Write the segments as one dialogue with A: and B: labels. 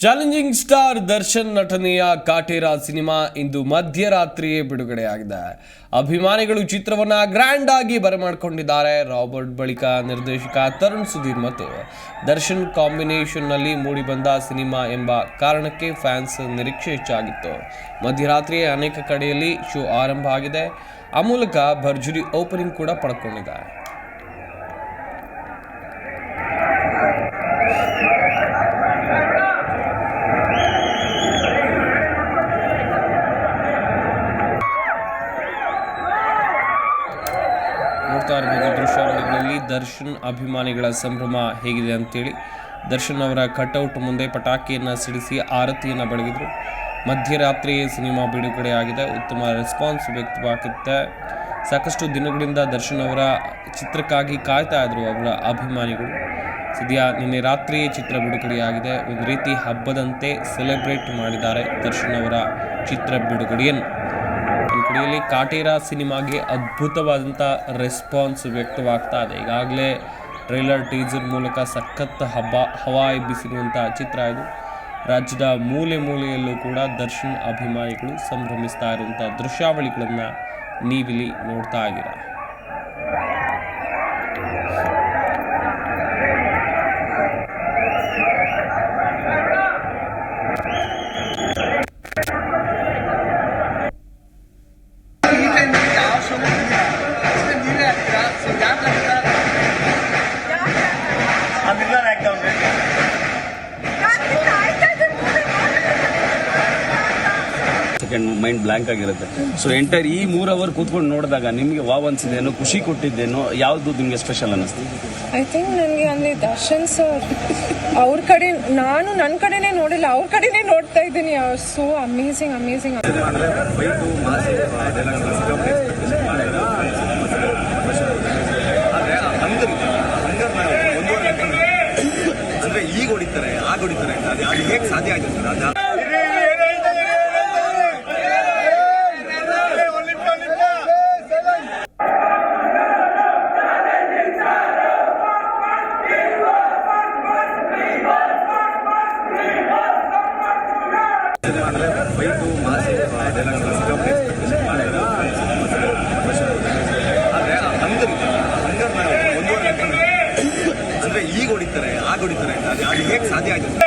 A: Challenging star Darshan ನಟನೆಯ Kaatera cinema ಇಂದು ಮಧ್ಯರಾತ್ರಿಯೇ ಬಿಡುಗಡೆಯಾಗಿದೆ. ಅಭಿಮಾನಿಗಳು ಚಿತ್ರವನ್ನ ಗ್ರ್ಯಾಂಡ್ ಆಗಿ ಬರಮಾಡಿಕೊಂಡಿದ್ದಾರೆ. ರಾಬರ್ಟ್ ಬಳಿಕ ನಿರ್ದೇಶಕ ತರುಣ್ ಸುಧೀರ್ ಮತ್ತು ದರ್ಶನ್ ಕಾಂಬಿನೇಷನ್ ನಲ್ಲಿ ಮೂಡಿಬಂದ ಸಿನಿಮಾ ಎಂಬ ಕಾರಣಕ್ಕೆ ಫ್ಯಾನ್ಸ್ ನಿರೀಕ್ಷೆ ಹೆಚ್ಚಾಗಿತ್ತು. ಮಧ್ಯರಾತ್ರಿಯೇ ಅನೇಕ ಕಡೆಯಲ್ಲಿ ಶೋ ಆರಂಭ ಆಗಿದೆ. ಆ ಮೂಲಕ ಭರ್ಜರಿ ಓಪನಿಂಗ್ ಕೂಡ ಪಡ್ಕೊಂಡಿದೆ. ನೋಡ್ತಾ ಇರಬಹುದು ದೃಶ್ಯಾವಳಿಗಳಲ್ಲಿ ದರ್ಶನ್ ಅಭಿಮಾನಿಗಳ ಸಂಭ್ರಮ ಹೇಗಿದೆ ಅಂತೇಳಿ. ದರ್ಶನ್ ಅವರ ಕಟ್ಔಟ್ ಮುಂದೆ ಪಟಾಕಿಯನ್ನು ಸಿಡಿಸಿ ಆರತಿಯನ್ನು ಬೆಳಗಿದ್ರು. ಮಧ್ಯರಾತ್ರಿಯೇ ಸಿನಿಮಾ ಬಿಡುಗಡೆ ಆಗಿದೆ. ಉತ್ತಮ ರೆಸ್ಪಾನ್ಸ್ ವ್ಯಕ್ತವಾಗುತ್ತೆ. ಸಾಕಷ್ಟು ದಿನಗಳಿಂದ ದರ್ಶನ್ ಅವರ ಚಿತ್ರಕ್ಕಾಗಿ ಕಾಯ್ತಾ ಇದ್ರು ಅವರ ಅಭಿಮಾನಿಗಳು. ಸದ್ಯ ನಿನ್ನೆ ರಾತ್ರಿಯೇ ಚಿತ್ರ ಬಿಡುಗಡೆಯಾಗಿದೆ. ಒಂದು ರೀತಿ ಹಬ್ಬದಂತೆ ಸೆಲೆಬ್ರೇಟ್ ಮಾಡಿದ್ದಾರೆ ದರ್ಶನ್ ಅವರ ಚಿತ್ರ ಬಿಡುಗಡೆಯನ್ನು. ಒಂದು ಕಡೆಯಲ್ಲಿ ಕಾಟೇರ ಸಿನಿಮಾಗೆ ಅದ್ಭುತವಾದಂಥ ರೆಸ್ಪಾನ್ಸ್ ವ್ಯಕ್ತವಾಗ್ತಾ ಇದೆ. ಈಗಾಗಲೇ ಟ್ರೈಲರ್ ಟೀಸರ್ ಮೂಲಕ ಸಖತ್ ಹವಾ ಎಬ್ಬಿಸಿರುವಂಥ ಚಿತ್ರ ಇದು. ರಾಜ್ಯದ ಮೂಲೆ ಮೂಲೆಯಲ್ಲೂ ಕೂಡ ದರ್ಶನ್ ಅಭಿಮಾನಿಗಳು ಸಂಭ್ರಮಿಸ್ತಾ ಇರುವಂಥ ದೃಶ್ಯಾವಳಿಗಳನ್ನು ನೀವಿಲ್ಲಿ ನೋಡ್ತಾ ಇದ್ದೀರಾ.
B: ಸೆಕೆಂಡ್ ಮೈಂಡ್ ಬ್ಲಾಂಕ್ ಆಗಿರುತ್ತೆ. ಸೊ ಎಂಟೈರ್ ಈ 3 ಅವರ್ ಕೂತ್ಕೊಂಡು ನೋಡಿದಾಗ ನಿಮಗೆ ವಾವ್ ಅನ್ಸಿದೇನೋ, ಖುಷಿ ಕೊಟ್ಟಿದ್ದೇನೋ, ಯಾವುದು ನಿಮಗೆ ಸ್ಪೆಷಲ್ ಅನ್ನಿಸ್ತು?
C: ಐ ಥಿಂಕ್ ನನಗೆ ಅಂದರೆ ದರ್ಶನ್ ಸರ್ ಅವ್ರ ಕಡೆ, ನಾನು ನನ್ನ ಕಡೆನೇ ನೋಡಿಲ್ಲ, ಅವ್ರ ಕಡೆನೇ ನೋಡ್ತಾ ಇದ್ದೀನಿ. So amazing amazing.
D: ಅಂದ್ರೆ ಈಗ ಹೊಡಿತಾರೆ, ಆಗ ಹೊಡಿತಾರೆ, ಅದು ಹೇಗೆ ಸಾಧ್ಯ ಆಯ್ತು ಸರ್? ಅಂದ್ರೆ ಈಗ ಹೊಡಿತಾರೆ, ಆಗ ಹೊಡಿತಾರೆ, ಅದು ಹೇಗೆ ಸಾಧ್ಯ ಆಯ್ತು ಸರ್?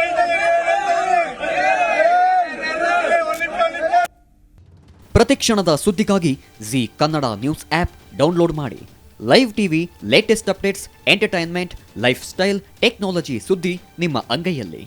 E: ಪ್ರತಿಕ್ಷಣದ ಸುದ್ದಿಗಾಗಿ Zee Kannada news app download ಮಾಡಿ. Live TV, latest updates, entertainment, lifestyle, technology ಸುದ್ದಿ ನಿಮ್ಮ ಅಂಗೈಯಲ್ಲಿ.